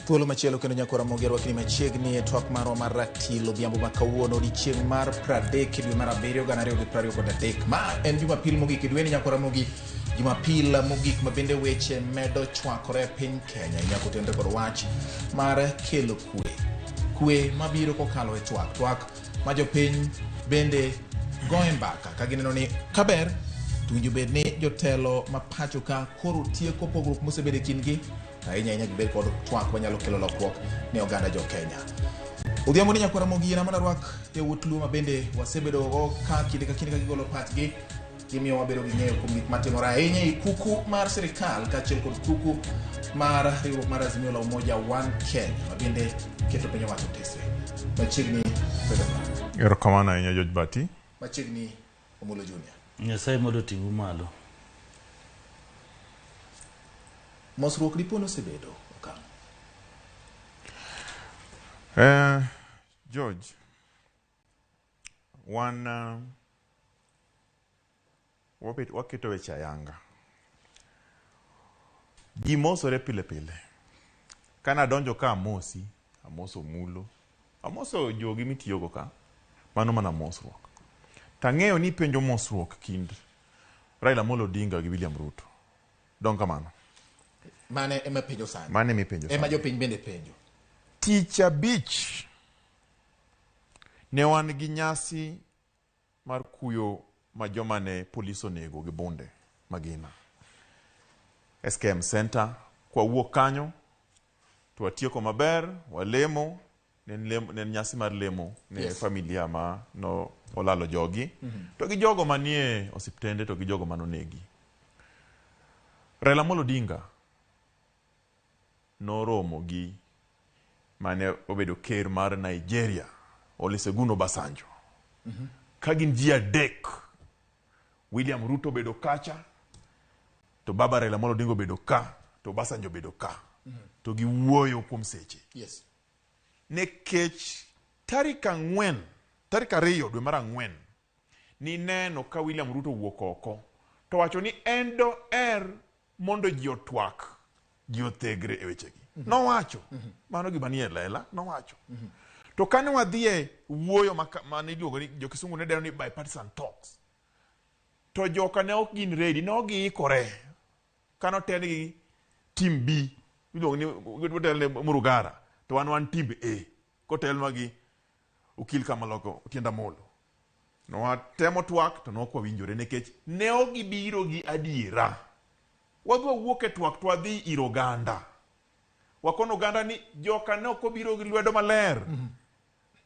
Thuolo machielo kendo nyako Ramogi rwakni machiegni e twak marwa mar ratilo biambo ma kawuono odiechieng' mar 30 dwe mar 7 2023. Ma en Jumapil mogik e dwe ni nyako Ramogi. Jumapil mogik ma bende weche medo chwakore e piny Kenya. Nyako tenre kod wach mar kelo kwe mabiro kokalo e twak ma jopiny bende goe mbaka ka gineno ni kaber tuwinjo bed ni jotelo ma pacho ka koro tieko pogruok mosebede kindgi ahinya gibed kod twak manyalo kelo lokruok ne oganda jo Kenya. Odhiambo ni nyako Ramogi na mana rwak e wuot luo ma bende wasebedo go ka kinde ka kinde ka gigolo pachgi gimiyo wabedo gi ng'eyo kuom gik matimore ahinya i kuku mar sirikal kaachiel kod kuku mar riwruok mar Azimio la Umoja One Kenya ma bende keto piny owacho tesre. Machiegni Pedro. Erokamano ahinya George Bati. Machiegni Omulo Junior. Nyasaye mondo ting'u malo. Mosruok dipono osebedo Okang'o. George, waketo weche ayanga. Ji mosore pile pile. Kana donjo ka amoso Omulo, amoso jogi mitiyogo ka, mano mana mosruok. Tang'eyo ni penjo mosruok kind Raila Amolo Odinga gi William Ruto. Don kamano. Mane ema penjo sani. Mane mi penjo sani. Ema jopiny bende penjo. Tich abich ne wan gi nyasi mar kuyo ma joma ne polis onego gi bunde magina. SKM Center kwa wuok kanyo to watieko maber, walemo, nen nyasi mar lemo ne familia ma no olalo jogi, to gi jogo manie osiptende to gi jogo manonegi. Raila Amolo Odinga noromo gi mane obedo ker mar Nigeria, Olusegun Obasanjo. Kagin ji adek, William Ruto bedo kacha, to baba Raila Amolo Odinga bedo ka, to Obasanjo bedo ka. To gi wuoyo kuom seche. Yes. Nekech tarik 2 dwe mar 4 ni neno ka William Ruto wuok oko to wacho ni endo mondo ji otwak ji othegre e wechegi. Nowacho. Mano gima nie lela, nowacho. To kane wadhie wuoyo mane iluongo ni jokisungu ne deno ni bipartisan talks. To joka ne ok gin ready, ne ok giikore. Kano tengi team B, iluongo ni Murugara, to wan team A. Kotel magi ukil Kamaloko Otienda Molo. No watemo twak to nok wawinjore nekech ne ogibiro gi adiera. Wadwa wuok e twak to wadhi ir oganda. Wakono oganda ni joka ne ok obiro gi lwedo maler.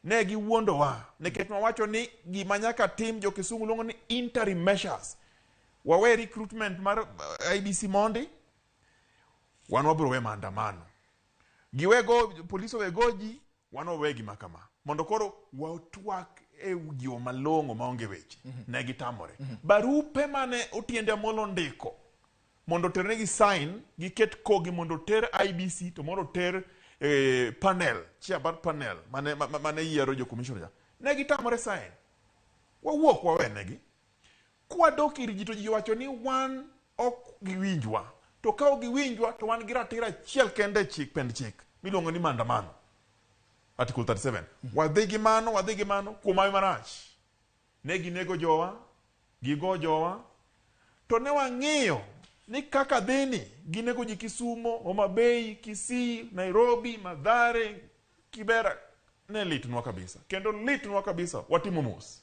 Ne giwuondowa nekech wawacho ni gima nyaka tim jo Kisungu luongo ni interim measures. Wawe recruitment mar IBC mondi. Wan wabiro we maandamano. Giwego polisi wegoji wan wawe gima kama. Mondo koro watwak e ugio malongo maonge weche. Ne gitamore. Barupe mane Otiende Amolo ndiko mondo ternegi sign giket kogi mondo ter IBC to mondo ter panel, chairman panel mane yiero jo commissioner. Ne gitamore sign. Wawuok wawenegi. Kwa dok ir ji to ji wacho ni wan ok giwinjwa. To ka ok giwinjwa to wan gi ratiro achiel kende pend chik miluongo ni maandamano. Article 37. Wadhi gi mano kuom marach. Ne ginego jowa, gigo jowa, to ne wang'iyo ni kaka dhini ginego ji Kisumo, Homa Bay, Kisii, Nairobi, Mathare, Kibera, ne litnwa kabisa. Kendo litnwa kabisa watimo mos.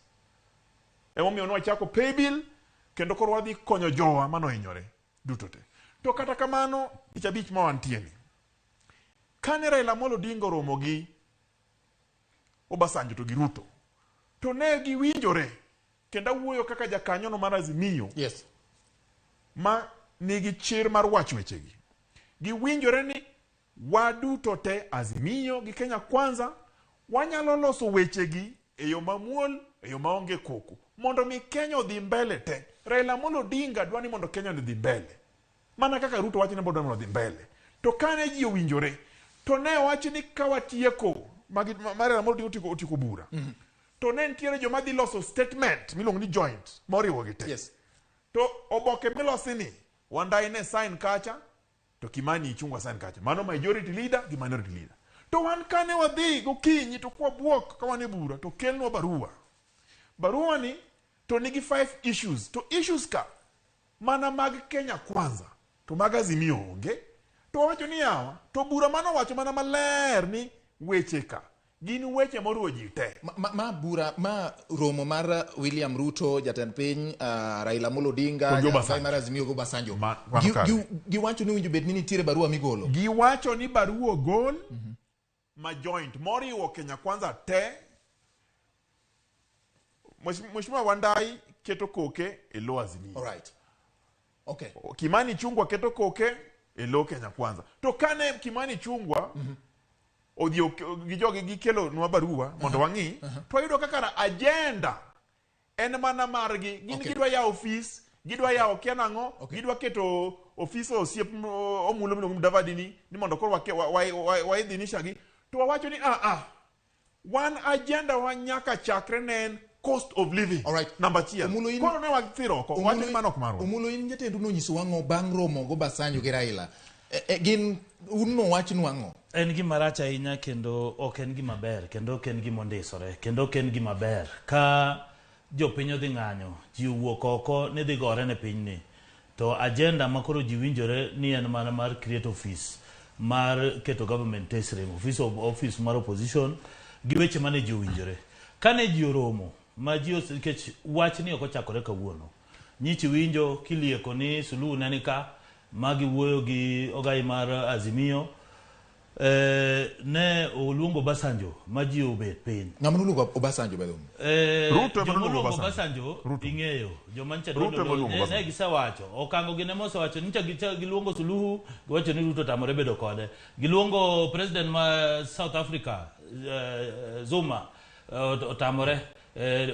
Emomiyo nwachako pay bill kendo koro wadhi konyo jowa manohinyore duto te. To kata kamano tich abich ma wantieni. Kane Raila Amolo Odinga romo gi Obasanjo to gi Ruto, to ne giwinjore kendo wuoyo kaka jakanyo no mar Azimio. Yes. Ma nigi chir mar wacho wechegi. Giwinjore ni waduto te Azimio gi Kenya Kwanza wanyalo loso wechegi e yo mamuol, e yo maonge koko. Mondo mi Kenya odhi mbele te. Raila Amolo Odinga dwani mondo Kenya odhi mbele. Mana kaka Ruto wacho ni mondo odhi mbele. To kane ji owinjore, to ne wacho ni kawatieko Raila Amolo Odinga otiko bura. To ne ntiere joma dhi loso statement miluongo ni joint moriwo gi te. Yes. To oboke milosi ni wandai ne sign kacha to Kimani ichungwa san kacha. Mano majority leader gi minority leader. To wan kane wadhi gokinyi to kwa buok ka wane bura to kelnwa barua. Barua ni to nigi 5 issues. To issues ka mana mag Kenya Kwanza to mag Azimio onge. To wacho ni yawa to bura mano wacho mana maler ni weche ka gin weche moruo ji te. Bura ma romo mar William Ruto, jatend piny, Raila Amolo Odinga, jatend mar Azimio go Basanjo. Giwacho ni winjo bed ni nitiere barua migolo. Giwacho ni barua gol ma joint moriwo Kenya Kwanza te. Mheshimiwa Wandai keto koke e lo Azimio. All right. Okay. Kimani Chungwa keto koke e lo Kenya Kwanza. To kane Kimani Chungwa odio gijogi gikelo nwa barua mondo wangi to yudo kaka agenda en mana margi gin gidwa ya office gidwa ya okenango gidwa keto office osiep Omulo mino Davadini ni mondo kor wa idhinisha gi to wacho ni one agenda wa nyaka chakre nen cost of living. All right. Number 1 kono ne wagthiro ko wacho ni manok marwa. Omulo in jatendu no nyiso wango bang romo go Basanjo gi Raila gin unno wachnu ango. En gima rach ahinya kendo ok en gima ber kendo ok en gima ondisore kendo ok en gima ber ka jopiny odhi ng'anyo ji wuok oko ni dhi gore ne piny ni to agenda makoro ji winjore ni en mana mar create office mar keto government tesrim office mar opposition gi weche mane ji winjore kane ji oromo ma ji osekech wach ni ok ochakore kawuono nyichi winjo kilieko ni Suluhu neni ka magi wuoyo gi ogai mar Azimio ne oluongo Basanjo ma ji obet piny. Ng'ama noluongo Obasanjo bedom? Ruto oluongo Basanjo ing'eyo joma ncha dodo ne gisewacho Okang'o gi ne mosewacho ni giluongo Suluhu giwacho ni Ruto tamore bedo kode giluongo president ma South Africa Zuma otamore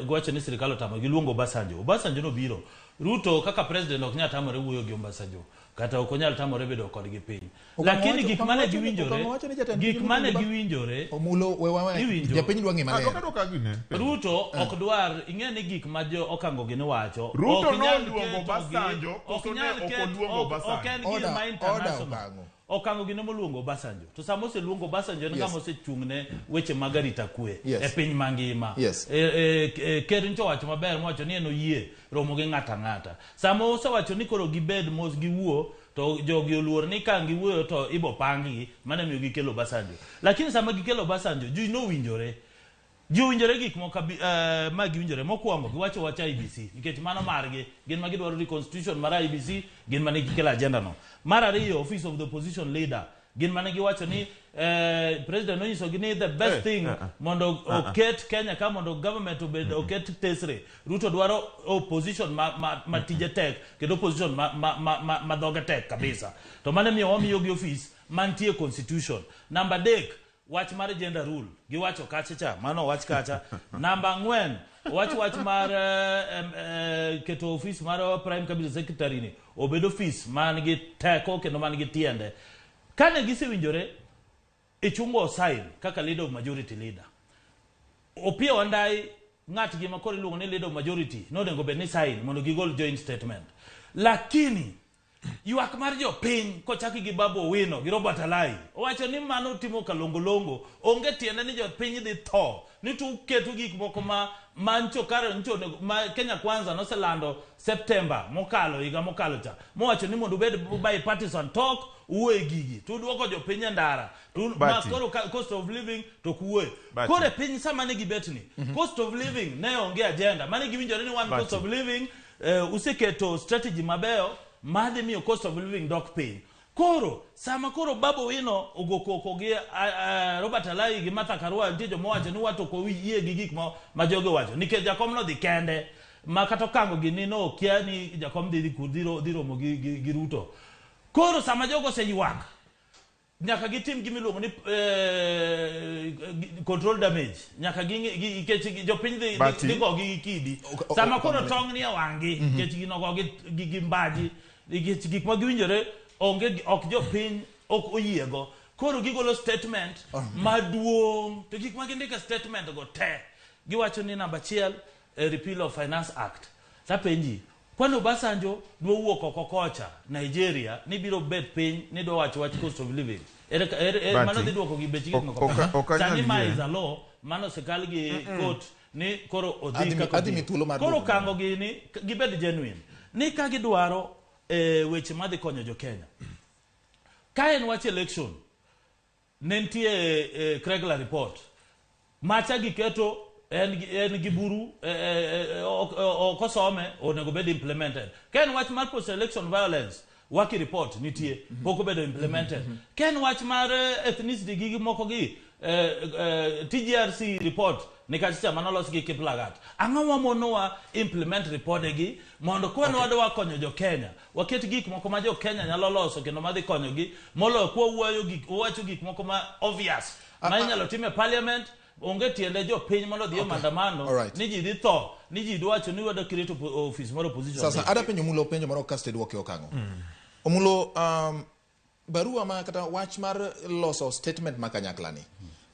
giwacho ni sirikal otamore giluongo Basanjo no biro Ruto kaka president ok nyal tamore wuoyo gi Basanjo kata ok onyal tamore bedo kod gi piny lakini gik mane giwinjore Omulo japiny dwa ng'ima Ruto ok dwar ing'e ni gik ma jo Okang'o gi ne wacho Ruto no luongo Basanjo ok oluongo Basanjo ok en gima international Okang'o gi ne moluongo Basanjo to sama oseluongo Basanjo en ng'ama osechung'ne weche mag arita kwe e piny mangima ker ncho wacho maber mowacho ni en oyie romo gi ng'ata sama osewacho ni koro gibed mos giwuo to jogi oluor ni ka giwuoyo to ibo pangi mane miyo gikelo Basanjo lakini sama gikelo Basanjo ji no winjore gik moko ma giwinjore mokwongo giwacho wacha IBC nikech mano margi gin ma gidwaro ni constitution mar IBC gin mane gikelo agenda no mar ariyo office of the opposition leader gin mane giwacho ni president nonyiso gi ni the best thing mondo oket Kenya ka mondo government obed oket tesre Ruto dwaro opposition ma tije tek kendo opposition ma dhoge tek kabisa to mane miyo wamiyo gi office mantie constitution number 3 wach mar gender rule giwacho kacha mano wach kacha number 4 wach mar keto office mar prime cabinet secretary ni obedo office man gi teko kendo man gi tiende kane gisewinjore ichungo sign kaka leader of majority leader Opia Wandai ng'at gi makoro luongo ni leader of majority no dengo be ni sign mondo gigol joint statement lakini ywak mar jopiny kochaki gi Babu Owino gi Robert Alai owacho ni mano timo kalongolongo onge tiende ni jopiny dhi tho ni tu keto gik moko mancho kare ncho ma Kenya Kwanza noselando September higa mokalo cha mowacho ni mondo bed bipartisan talk uwe gigi tu duoko jopiny ndara tu makoro cost of living to kuwe kore piny sama ne gibetni cost of living ne onge agenda mane giwinjore ni one cost of living useketo strategy mabeyo madhi miyo cost of living dok piny koro sama koro Babu Owino ogokoko gi Robert Alai gi Martha Karua nitie jomowacho ni wato ko yie gi gik ma joge wacho nikech jakom no dhi kende ma kata Okang'o gi ni no kia ni jakom dhi romo gi Ruto koro sama jogo oseywak nyaka gitim gimiluongo ni control damage nyaka gi jopiny dhi go gi kidi sama koro tong' ni e wang'gi nikech ginogo gi mbaji gik ma giwinjore ok jopiny ok oyiego koro gigolo statement maduong' to gik ma gindiko statement go te giwacho ni number 1 repeal of finance act sapenji Kwano Basanjo dwo wuok oko kocha Nigeria ni biro bet piny ni do wach cost of living. Mano dhi duoko gi bech gik moko. Sani ma is a law mano sekal gi court ni koro odhi koro kango gi ni gibed genuine ni ka gidwaro weche madhi konyo jo Kenya. Ka en wach election nentie regular report macha giketo en giburu okosome onego bed implemented. Ka en wach mar post election violence waki report nitie poko bedo implemented. Ka en wach mar ethnicity gi moko gi TGRC report nikachicha manolos gi Kiplagat. Angawa monowa implement report gi mondo kwano wadwa konyo jo Kenya. Waket gik moko ma jo Kenya nyalo loso kendo madhi konyo gi molo kwa wuoyo gik wacho gik moko ma obvious. Ma inyalo time parliament onge tiende jo piny mondo dhiyo mandamano ni ji dhi tho ni ji dwacho ni wada create office moro opposition. Sasa ada penjo Omulo penjo moro kasted woke Okang'o. Omulo barua ma kata wach mar loso statement makanyakla ni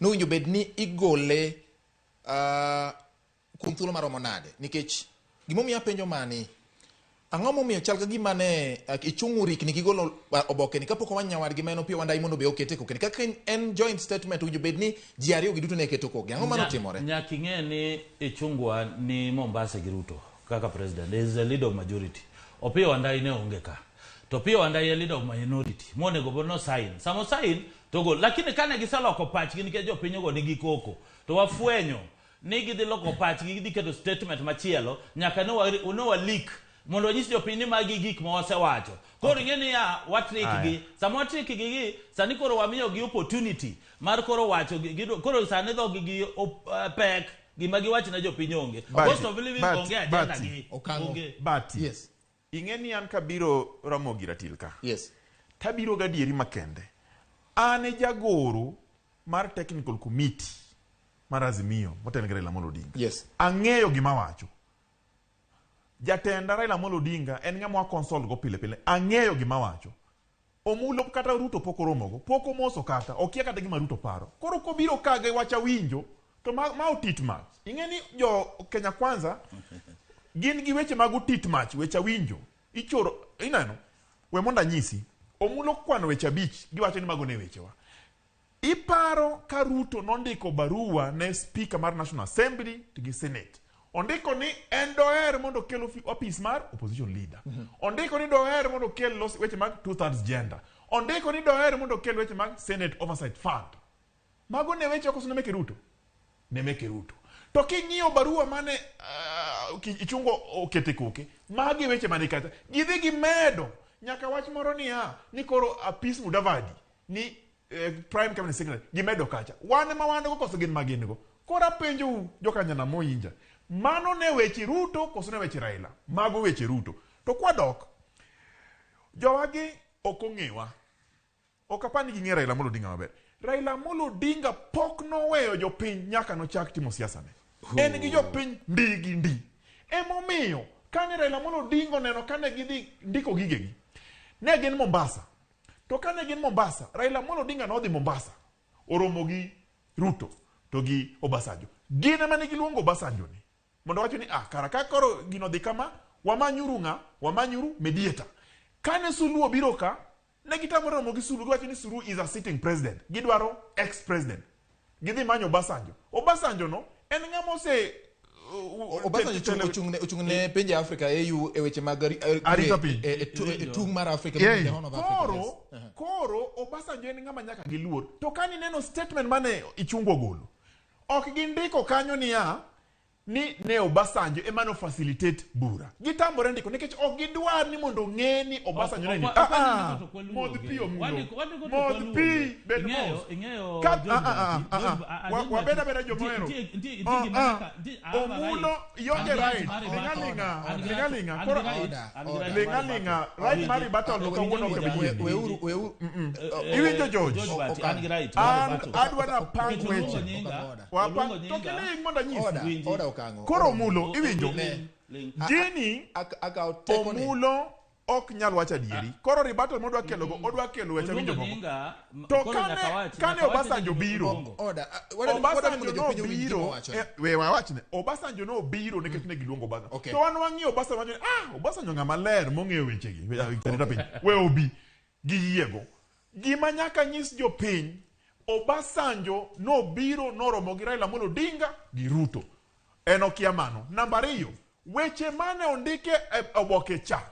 no winjo bed ni igole kuom thuolo maromo nade nikech gimomiyo penjo mani ang'o momiyo chal ka gima ne ichungu rikni gigolo oboke ni kapok wanyawad gi meno pio wandai mondo be okete kokeni kaka en joint statement winjo bed ni ji ariyo giduto ne keto kogi ang'o mano timore nyaka ing'e ni ichungwa ni Mombasa gi Ruto kaka president is a leader of majority opio wandai ne onge ka to pio wandai leader of minority monego bono sign samo sign to go lakini kane gisaloko patch gi nikech jopiny go nigi koko to wafwenyo ni gidhi loko patch gi gidhi keto statement machielo nyaka no leak mondo nyisi jopiny magi gik ma wasewacho koro ng'eni ya watrik gi samo watrik gi sani koro wamiyo gi opportunity mar koro wacho koro sani dho gi pek gima giwacho na jopiny onge cost of living onge agenda gi onge yes ing'eni an kabiro Ramogi Ratilka yes tabiro gadieri makende ane jagoro mar technical committee mar Azimio motenegre Raila Amolo Odinga yes ang'eyo gima wacho jatenda Raila Amolo Odinga en ng'ama consult go pile pile ang'eyo gima wacho Omulo kata Ruto poko romogo poko moso kata okia kata gima Ruto paro koro kobiro kage wacha winjo to ma otit mach ing'eni jo Kenya Kwanza gin gi weche mag otit mach weche winjo ichoro inano we monda nyisi Omulo kwano weche abich giwacho ni mago ne wechewa iparo ka Ruto nondiko barua ne speaker mar National Assembly to gi Senate ondiko ni en doher mondo kelo office mar opposition leader ondiko ni doher mondo kelo weche mag 2/3 gender ondiko ni doher mondo kelo weche mag Senate Oversight Fund mago ne weche okoso ne meke Ruto to king'iyo barua mane ichungo okete koke magi weche mane kata gidhi gi medo nyaka wach moro ni koro Apis Mudavadi ni prime cabinet secretary gimedo kacha wane ma wando koso gin magin go kora penjo jokanyana moinja mano ne weche Ruto koso ne weche Raila mago weche Ruto to kwadok jowagi okong'ewa okapani gi ng'e Raila Amolo Odinga maber Raila Amolo Odinga pok noweyo jopiny nyaka nochak timo siasa ne en gi jopiny ndi emomiyo kane Raila Amolo Odinga oneno kane gidhi ndiko gigegi ne gin Mombasa to kane gin Mombasa Raila Amolo Odinga nodhi Mombasa oromo gi Ruto to gi Obasanjo gine mane giluongo Obasanjo ni mondo wacho ni karaka koro gino dhi kama wamanyuru mediator kane Suluo obiro ka ne gitamore romo gi Suluo giwacho ni Suluo is a sitting president gidwaro ex president gidhi manyo Obasanjo no en ng'ama Obasanjo ochung'ne pinje Afrika EU e weche mag tung mar Afrika koro Obasanjo en ng'ama nyaka giluor to kani neno statement mane ichungo golo ok gindiko kanyo ni ne Obasanjo emano facilitate bura gitambore ndiko nikech ok gidwar ni mondo ng'e ni Obasanjo ni mod pi bed wabeda jomoero Omulo yonge right lingalinga koro lingalinga right mari battle no kawuono weuru iwinjo George adwa na pang weche wapang to kile monda nyisi koro Omulo iwinjo gini Omulo ok nyal wacho adieri. Koro rebuttal modwa kelo go, odwa kelo weche winjo moko. To kane Obasanjo biro, Obasanjo no biro, we wawachne, Obasanjo no biro nekech ne giluongo Obasanjo. To wan wang'iyo Obasanjo, Obasanjo ng'ama ler mong'eyo wechegi. We obi gi yiego. Gima nyaka nyis jopiny, Obasanjo no biro noromo gi Raila Amolo Odinga gi Ruto. En okia mano. Namba 2, weche mane ondike oboke cha.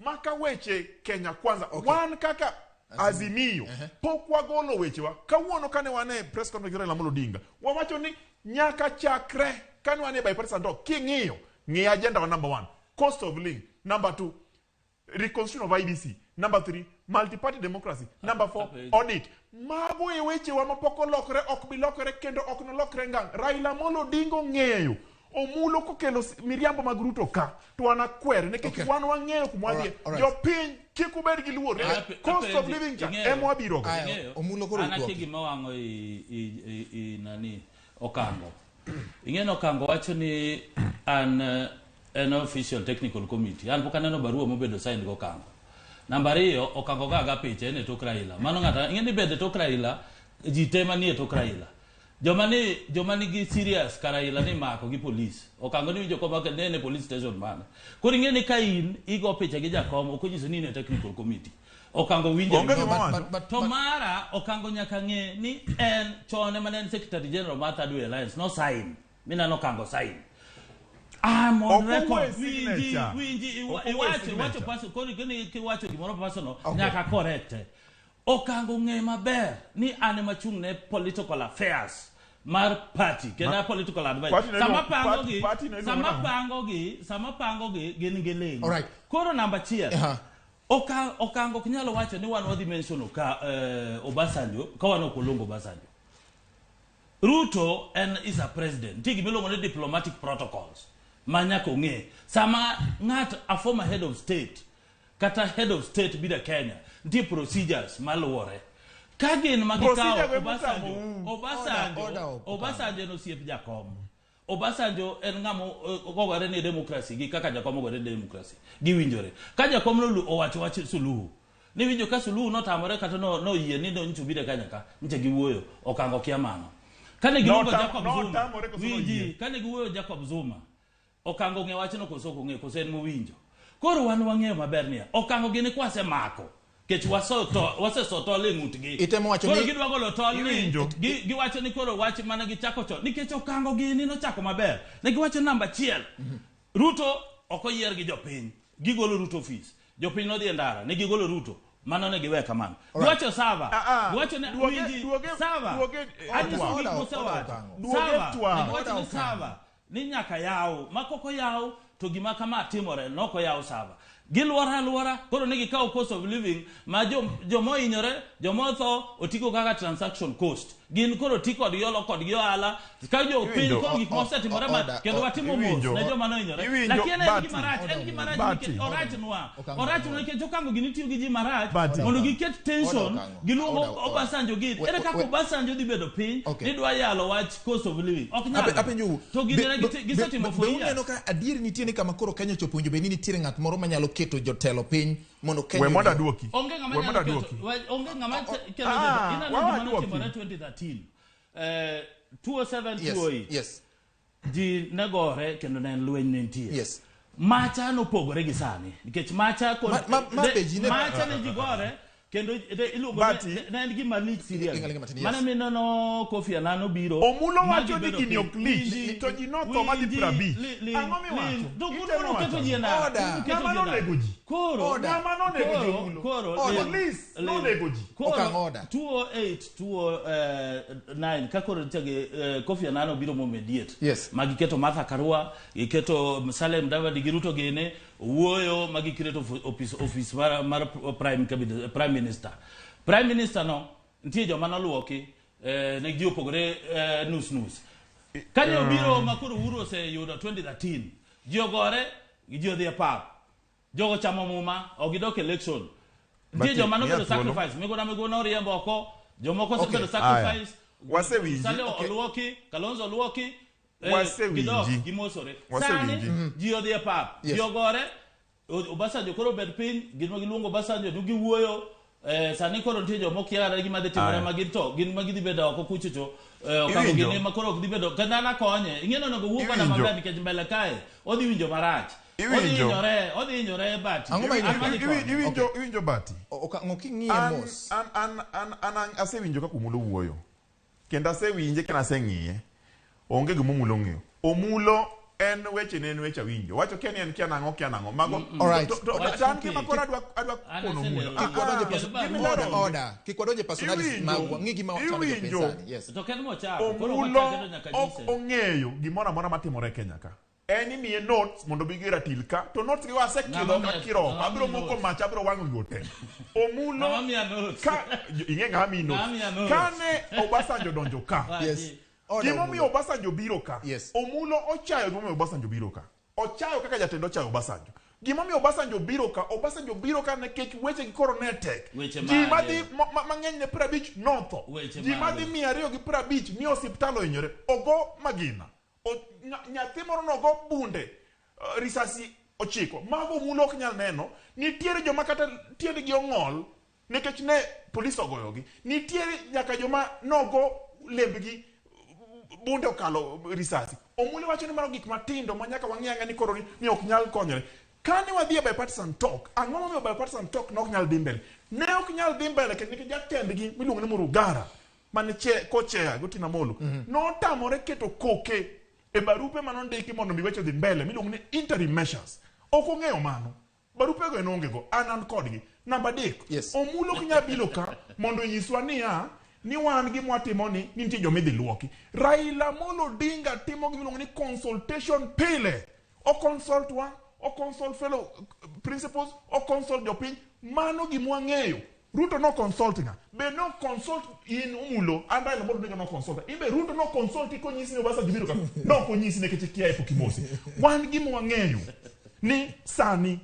Maka weche Kenya Kwanza. Wan kaka Azimio. Pok wagolo wechewa. Kawuono kane wane press conference gi Raila Amolo Odinga. Wawacho ni nyaka chakre kane wane bipartisan talk. King'iyo, ng'i agenda wa number 1. Cost of living. Number 2, reconstruction of IBC. Number 3, multi-party democracy. Number 4, audit. Mago e weche wa mapoko lokre, ok bi lokre kendo ok no lokre ngang. Raila Amolo Odinga ng'eyo. Omulo kokelo miriambo mag Ruto ka. To anakwere nekech wan wang'eyo kumwadhie. Jopiny kik ubed gi luor. Cost of living cha ema wabiro. Omulo koro anake gima wang'o i nani Okang'o. Ing'eno Okang'o wacho ni an official technical committee. An pok aneno barua mobedo sign go Okang'o. Namba 2, Okang'o gaga picha ene tok Raila. Mano ng'ata ing'eni bede tok Raila, ji tema ni tok Raila. Joma ni serious ka Raila ni mako gi police. Okang'o ni winjo ko baka ne police station mana. Koro ing'eni ka in igo picha gi jakom ok onyiso ni ne technical committee. Okang'o winjo to mara Okang'o nyaka ng'e ni en chone manen secretary general mar Third Way Alliance no sign. Mina no Okang'o sign. I'm on record. Winji, iwacho paso, kori kini kiwacho gimoro personal, nyaka correct. Okang'o ng'e maber ni ane machung' ne political affairs mar party, kena political advice. Sama pango gi gin geleng. Alright. Koro namba 1. Okang'o kinyalo wacho ni wan wadhi mention ka Obasanjo, ka wan okolongo Obasanjo. Ruto is a president. Tigi milongo ni diplomatic protocols. Manya konge. Sama a former head of state. Kata head of state bida Kenya. Di procedures maluore. Kagin magikao Obasanjo no siep jakom. Obasanjo en ngamo ogore ni demokrasi gi kaka jakom ogore demokrasi. Giwinjore. Ka jakom no owacho suluhu. Ni winjo ka suluhu no tamore kata no yie ni no nchu bida Kenya ka. Nche giwuoyo Okang'o kia mano. Kane giwuoyo Jacob Zuma. Winji, kane giwuoyo Jacob Zuma. Okang'o ng'e wachno koso ng'e koso en mowinjo. Koro wan wang'eyo maber niya. Okang'o gini kwase mako. Kech wasesoto leng'utgi. Itemo wacho ni koro gidwa golo tol ni giwacho ni koro wach mana gichako chon. Nikech Okang'o gini nochako maber. Ne giwacho namba 1. Ruto okoyier gi jopiny. Gigolo Ruto office. Jopiny nodhi e ndara. Ne gigolo Ruto. Mano ne giwe kamano. Giwacho Sava. Giwacho ne winji Sava. Sava. Ni nyaka yaw. Makoko yaw to gima kama timore noko yaw Sava. Giluora koro ne gikawo cost of living ma jomo inyore jomo tho otiko kaka transaction cost. Gin koro tiko kod yolo kod yoala ka jo piny koro gik mosetimore ma kendo watimo mos ne joma no inyore. Lakini en gimarach orach nwa nikech Okang'o gini tiyo gi ji marach mondo giket tension giluongo Obasanjo gini. Ere kaka Obasanjo dhi bedo piny ni dwa yalo wach cost of living. Ok nyalo. To gisetimo for years. Uneno ka adieri nitie ni kama koro Kenya chopo be nitiere ng'at moro manyalo keto jotelo piny mondo Kenya. We moda duoki. Onge ng'ama kelo 2013. 207 208. Yes. Ji negore kendo ne lweny ne nitie. Yes. Macha no pogore gi sani. Nikech macha ne ji gore kendo iluongo ne en gima lich serious. Mana minono Kofi Annan obiro. Omulo wacho ni gini ok lich. To ji no to madhi 50. Ang'o miwacho? To koro keto ji na. Ng'ama no nego ji. Koro. Ng'ama no nego ji Omulo. Koro. Police no nego ji. Okang'o 208 209 ka koro chege Kofi Annan obiro momediate. Yes. Magiketo Martha Karua, giketo Salem David Giruto gene wuoyo magiketo office mar prime minister. Prime minister no ntie joma noluoki ne gi opogore nus. Kane obiro makoro uro se yudo 2013. Jiogore gi jodhi e pap. Jogo chamo muma ogidok election. Ntie joma no bedo sacrifice. Mego no riembo oko. Jomoko se bedo sacrifice. Wasewinji. Sale oluoki, Kalonzo oluoki. Wasewinji. Gimosore. Sani ji odhi e pap. Jiogore Obasanjo koro bed piny gin giluongo Obasanjo dugi wuoyo sani koro nitie joma okiara gima dhi timore magin to gin ma gidhi bedo oko kuchocho Okang'o gini ma koro ok dhi bedo kanana konye ing'eno nogo wuok mana maber nikech mbele kae odhi winjo marach odhi hinyore bati iwinjo bati Okang'o king'iye mos an asewinjo kaka Omulo wuoyo kendo asewinje kendo aseng'iye onge gima Omulo ng'eyo Omulo en weche awinjo wacho kia ni en kia nang'o mago tan gima koro adwa kono Omulo kik wadonje personalis magwa ng'i gima wachamo jopesani yes to ken mochako Omulo ok ong'eyo gimoro amora matimore Kenya ka en imiye notes mondo bi gira tilka to notes gi wasekidho ka kiro abiro moko mach abiro wang'o gote Omulo ka ing'e ng'ama mi notes kane Obasanjo donjo ka yes gimo mi Obasanjo biro ka Omulo ochayo gimo mi Obasanjo biro ka ochayo kaka jatendo ochayo Obasanjo gimo mi Obasanjo biro ka nekech weche gi koro ne tek ji madhi mang'eny ne 50 notho ji madhi 250 ni osiptal ohinyore ogo magina nyathi moro nogo bunde risasi 9 mago Omulo ok nyal neno nitiere joma kata tiendgi ong'ol nikech ne polis ogoyogi nitiere nyaka joma nogo lembgi bunde okalo risasi Omulo wacho ni maro gik matindo ma nyaka wang'iyanga ni koro ni ok nyal konyore kane wadhi e bipartisan talk ang'o momiyo bipartisan talk ne ok nyal dhi mbele ne ok nyal dhi mbele nikech jatendgi miluongo ni Murugara mane kochea Gotina Molo notamore keto koke e barupe manondiki mondo mi weche dhi mbele miluongo ni interim measures ok ong'eyo mano barupe go enonge go an kodgi namba 3 Omulo ok nyal bilo ka mondo nyiswa ni wan gi mwatimo ni nitie jomidhi luoki Raila Amolo Odinga timo gimiluongo ni consultation pile o consult one o consult fellow principals o consult jopiny mano gimwang'eyo Ruto no consulting be no consult in Omulo and Raila Amolo Odinga no consult imbe Ruto no consult konyisi ni Obasanjo biro ka no konyisi ne kete kia epokimosi wan gimwang'eyo ni sani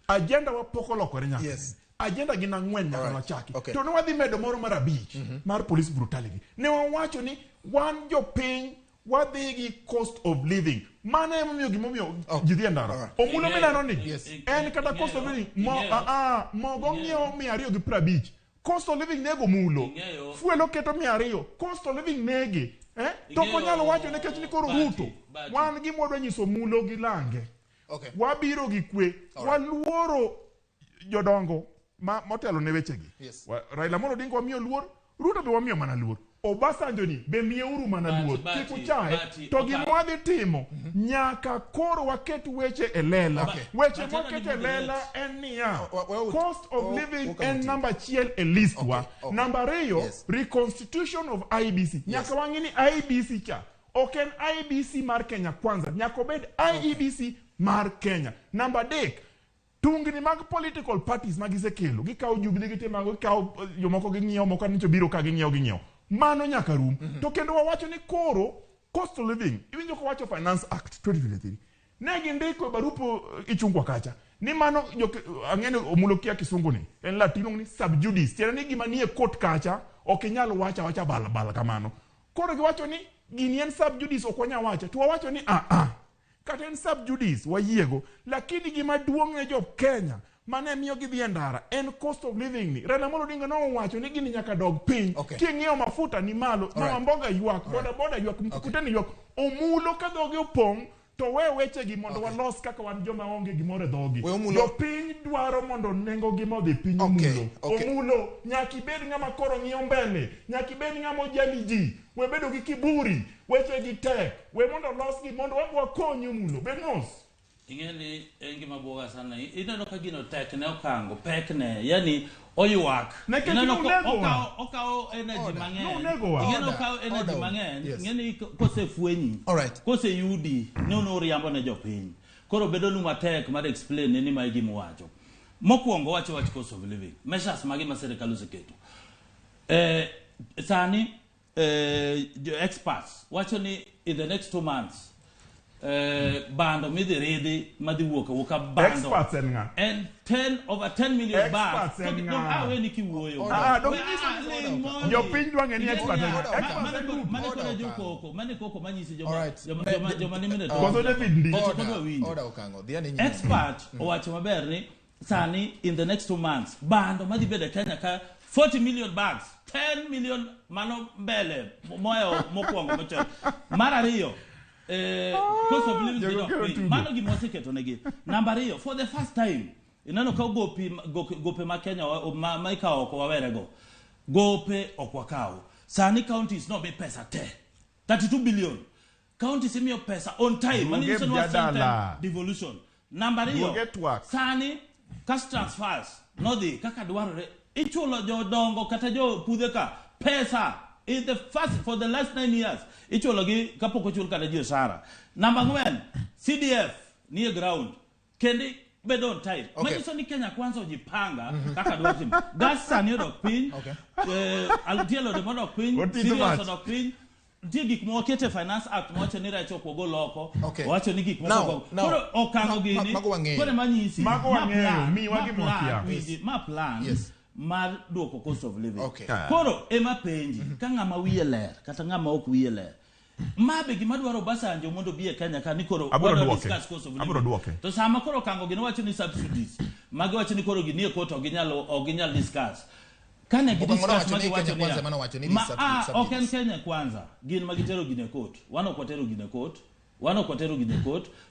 agenda wa poko lokore nyaka agenda gina ng'wen nyaka wachaki to ne wadhi medo moro mar 5 mar police brutality ne wawacho ni wan jopiny wadhi gi cost of living mano emomiyo gimomiyo jidhi ndara Omulo mineno ni en kata cost of living mogo ng'iewo 250 cost of living nego Omulo fuel oketo 200 cost of living nege to konyalo wacho nikech ni koro Ruto wan gimodwa nyiso Omulo gi lange wabiro gi kwe waluoro jodongo motelo ne wechegi Raila Amolo Odinga wamiyo luor Ruto be wamiyo mana luor Obasanjo ni be miye uru mana luor kik uchaye to gimwadhi timo nyaka koro waket weche e lela weche moket e lela en niya cost of living en number chiel e list wa number 2 reconstitution of IBC nyaka wang'i ni IBC cha ok en IBC mar Kenya kwanza nyaka obed IEBC mar Kenya number 3 tungni mag political parties magisekelo gikawo Jubilee gitemago gikawo jomoko ging'iewo moko nicho biro ka ging'iewo mano nyaka rum to kendo wawacho ni koro cost of living iwinjo ko wacho Finance Act 2023 ne gindiko barupo ichungwa kacha ni mano ang'eno Omulo kia kisungu ni en latino ni subjudice tiende ni gima nie court kacha ok inyal wacha bala kamano koro giwacho ni gini en subjudice ok wanya wacha to wawacho ni kata en subjudice wayiego lakini gima duong' ne jo Kenya mane miyo gidhi ndara en cost of living ni Raila Amolo Odinga no wacho ni gini nyaka dog piny king'iewo mafuta ni malo mama mboga ywak boda ywak mkukute ni ywak Omulo ka dhoge opong' to weche gi mondo walos kaka wan joma onge gimore dhogi jo piny dwaro mondo nengo gi modhi piny Omulo nyaka ibed ng'ama koro ng'iyo mbele nyaka ibed ng'ama ojali ji we bedo gi kiburi weche gi tek we mondo los gi mondo wakonyi Omulo bednos ing'eni engi mabuoga sana ineno ka gino tek ne Okang'o pek ne yani oywak ineno okawo energy mang'eny ing'eno okawo energy mang'eny ing'eni kosefwenyi koseyudi nono riambo ne jopiny koro bedo nu matek mar explain ni ma gima wacho mokwongo wacho cost of living measures magi ma serikal oseketo sani experts wacho ni in the next 2 months bando midhi redhi madhi wuoka bando experts en nga and over 10 million bags no awe ni kiwuoyo jo piny dwange ni experts mane koko manyisi joma nimine to koso David ndi order Okang'o dhiane nyime expert owacho maber ni sani in the next 2 months bando madhi bedo Kenya ka 40 million bags 10 million mano mbele moyo mokwongo mochel mar ariyo cost of living mano gima oseketo negi number ariyo for the first time inano ka gope ma Kenya ma ikawo oko wawerego gope okwakawo sani counties no be pesa te 32 billion counties imiyo pesa on time mani nyiso ni wa devolution number ariyo sani cash transfers no dhi kaka dwarore ichulo jodongo kata jo pudhe ka pesa in the first for the last 9 years ichulo gi kapok ochul kata ji osara number 1 CDF ni ground kendi bedo on time manyiso ni Kenya kwanza ujipanga kaka dwartim gas sani odok piny altielo de modok piny serious odok piny die gik mo kete finance act mo cheni racho kogo loko wacho ni gik mo koro Okang'o gini kore manyisi ma plan mar duoko cost of living koro ema penji ka ng'ama wiye ler kata ng'ama ok wiye ler mabe gima dwaro Basanjo mondo bi e Kenya ka ni koro discuss cost of living to sama koro Okang'o gini wacho ni subsidies magi wacho ni koro gini e koto ginyal discuss kane gi discuss magi wacho ni ok Kenya kwanza gin magitero gine court wano kwatero gine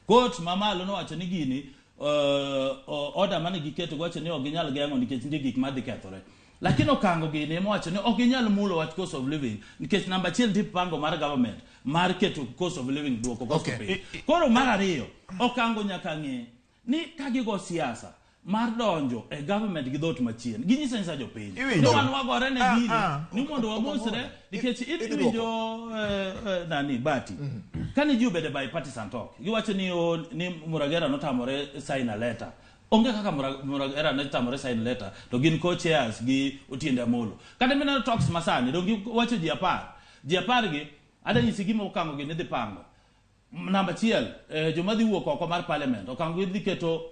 court mamalo no wacho ni gini order mane giketo wacho ni oginyal geng'o nikech ndi gik madhi kethore lakini Okang'o gini wacho ni oginyal mulo wach cost of living nikech number 1 tip pango mar government mar keto cost of living duoko cost of living koro mar ariyo Okang'o nyaka ng'e ni kagigo siasa mar donjo e government gi dhot machien ginyisa nisa jopiny no wan wagore ne gini ni mondo wamosre nikech iwinjo nani bati kani ji obede bipartisan talk giwacho ni Muragera notamore sign a letter onge kaka Muragera notamore sign letter to gin co-chairs gi Otiende Amolo kata mina talks masani dongi wacho ji apar gi adanyisi gima Okang'o gi ne dhi pango namba 1 joma dhi wuok oko mar parliament Okang'o dhi keto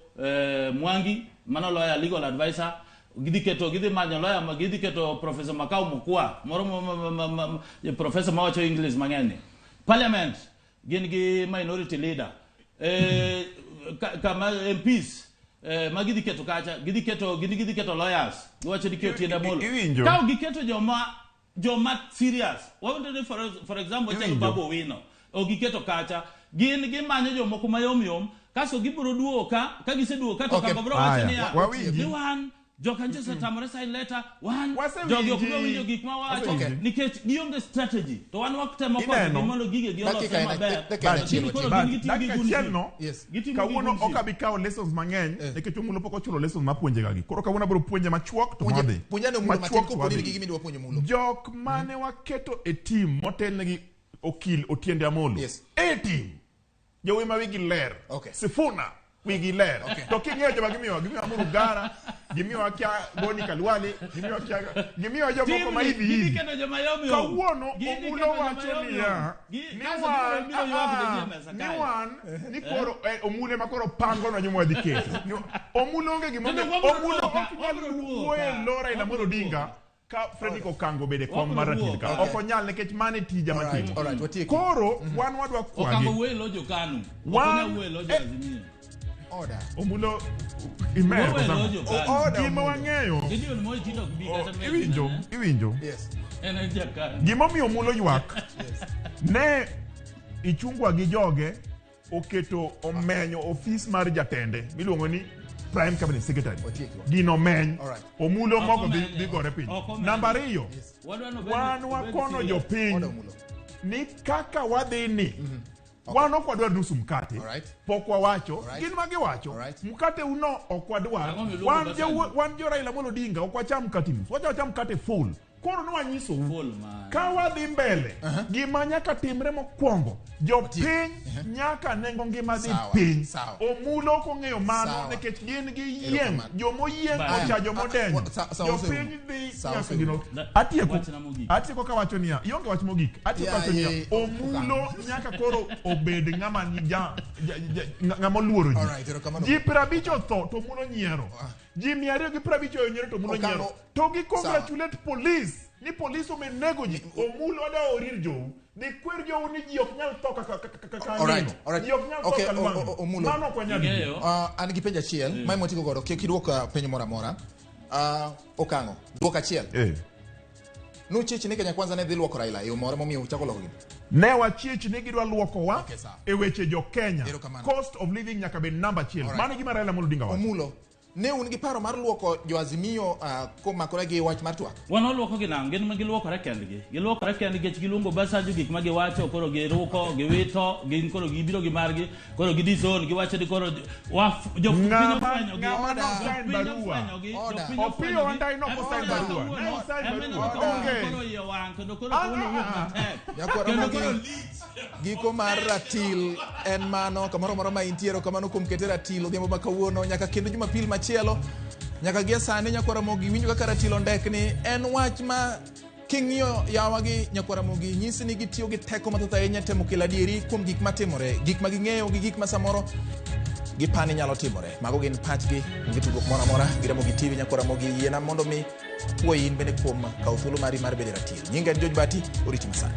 Mwangi mano lawyer legal advisor gidhi manyo lawyer gidhi keto Professor Makau Mukwa moro professor mawacho English mang'eny parliament gin gi minority leader kama MPs magidhi keto kacha gidhi keto lawyers giwacho ni Otiende Amolo ka giketo joma serious wawundo for example chalo Babu Owino ogiketo kacha gin gimanyo jomoko mayom kaso gibiro duoka ka giseduoka to Okang'o bro wacho ni wan jokanjo setamore sign letter wan jogi ok winjo gik ma wacho nikech gionge strategy to wan waktemo kod gimondo gige gi oloso maber kawuono okabikawo lessons mang'eny nikech Omulo pok ochulo lessons mapuonje gagi koro kawuono biro puonje machuok to madhi jok mane waketo e team motelnegi okil Otiende Amolo team jowi ma wigi ler Sifuna wigi ler to king'eyo joma gimiyo Murugara gimiyo akia Boni Kalwale gimiyo jomoko ma hivi kawuono Omulo wacho ni wan ni koro Omulo makoro pango no nyomo diketo Omulo onge gimondo Omulo okinyal wuoye Lora ila Amolo Odinga ka Fredrick Okang'o bede kom maratil ka okonyal nekech mane tija matimo koro wan wadwa kwagi Okang'o welo jokanu okonyal welo jazimio order Omulo imero gima wang'eyo iwinjo gima miyo Omulo ywak ne ichungwa gi joge oketo omenyo ofis mar jatende miluongo ni Prime Cabinet Secretary gino meny Omulo moko dhi gore piny namba 2 wan wakono jopiny ni kaka wadhini wan ok wadwar nusu mkate pok wawacho gin ma giwacho mkate uno ok wadwar wan jo Raila Amolo Odinga ok wacham mkate nus wacham mkate full koro nwanyiso ka wadhi mbele gima nyaka timre mokwongo jopiny nyaka nengo ngima dhi piny. Omulo ok ong'eyo mano nikech gin gi yieng' jomoyieng' ocha jomodenyo jopiny dhi nyaka gino. Atieko kawacho niya ionge wach mogik. Atieko kawacho niya Omulo nyaka koro obed ng'ama ng'ama oluoro ji 50 otho to Omulo nyiero, ji 250 onyiero to Omulo nyiero, to gi congratulate police ni police omenego ji. Omulo ada orir jou de kwer jou ni ji ok nyal tho kaka ji ok nyal tho kalwang. Omulo mano kwa nyadi an gi penjo achiel mai motigo godo kidwoka penjo moro amora. Okang'o dwoko achiel nuchich ni Kenya Kwanza ne dhi luoko Raila yo moro momiyo uchako loko gini ne wachich ni gidwa luokowa e weche jo Kenya. Cost of living nyaka bed namba achiel. Mano gima Raila Amolo Odinga wacho. Omulo ne un gi paro mar luoko jo Azimio komakore gi wach mar Twak. Wano luoko gi nang gin ma giluokore kendgi. Giluokore kendgi giluongo Basanjo gik ma giwacho koro giruko giwito gin koro gibiro gi margi koro gidison giwacho di koro jo piny fwenyo gi Opio Wandai no sign barua. Ne sign barua. Koro ye wang koro koro giko mar ratil en mano kamoro moro ma intiero kamano kuom kete ratil odhiambo ma kawuono nyaka kendo Jumapil machielo nyaka gie sani nyakwara Ramogi winjo kaka ratil ondek ni en wach ma king'iyo yawa gi nyakwara Ramogi nyisi ni gitiyo gi teko mathoth ahinya temo kelo adieri kuom gik matimore, gik ma ging'eyo gi gik ma samoro gipani nyalo timore. Mago gin pachgi gi tudruok moro amora gi Ramogi TV. Nyakwara Ramogi yiena mondo mi puoyi in bende kuom kawo thuolo mari mar bedo ratil. Nyinga en George Bati, oriti masani.